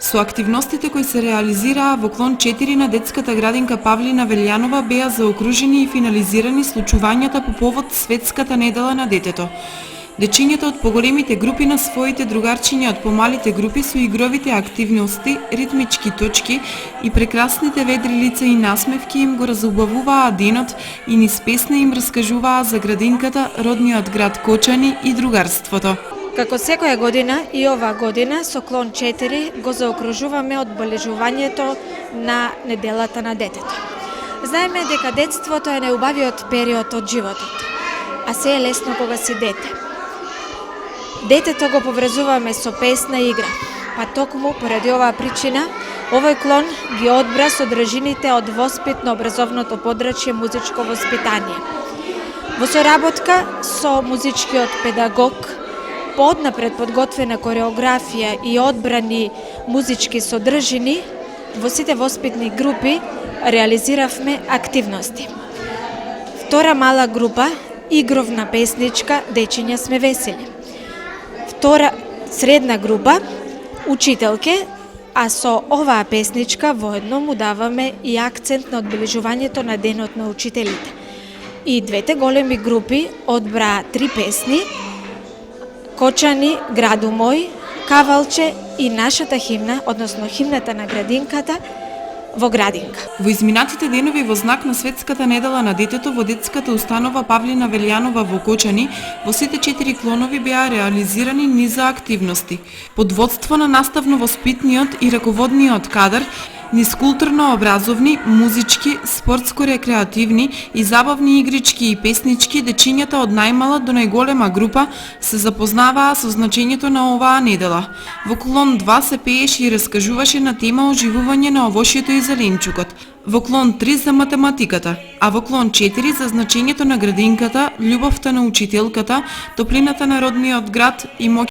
Со активностите кои се реализираа во клон 4 на детската градинка Павлина Велјанова беа заокружени и финализирани случувањата по повод Светската недела на детето. Дечињата од поголемите групи на своите другарчиња од помалите групи со игровите активности, ритмички точки и прекрасните ведри лица и насмевки им го разубавуваа денот и низ песни им раскажуваа за градинката, родниот град Кочани и другарството. Како секоја година и оваа година со клон 4 го заокружуваме одбележувањето на неделата на детето. Знаеме дека детството е најубавиот период од животот, а се е лесно кога си дете. Детето го поврзуваме со песна и игра, па токму поради оваа причина овој клон ги одбра содржините од воспитно-образовното подрачје музичко воспитание. Во соработка со музичкиот педагог, по однапред подготвена кореографија и одбрани музички содржини, во сите воспитни групи реализиравме активности. Втора мала група, игровна песничка Дечиња сме весели. Втора средна група, учителке, а со оваа песничка воедно му даваме и акцент на одбележувањето на Денот на учителите. И двете големи групи одбраа 3 песни: Кочани, граду мој, Кавалче и нашата химна, односно химната на градинката во градинка. Во изминатите денови во знак на Светската недела на детето во детската установа Павлина Велјанова во Кочани, во сите 4 клонови беа реализирани низа активности. Под водство на наставно-воспитниот и раководниот кадар, низ културно-образовни, музички, спортско-рекреативни и забавни игрички и песнички, дечињата од најмала до најголема група се запознаваа со значењето на оваа недела. Во клон 2 се пееше и раскажуваше на тема оживување на овошјето и зеленчукот, во клон 3 за математиката, а во клон 4 за значењето на градинката, љубовта на учителката, топлината на родниот град и моќ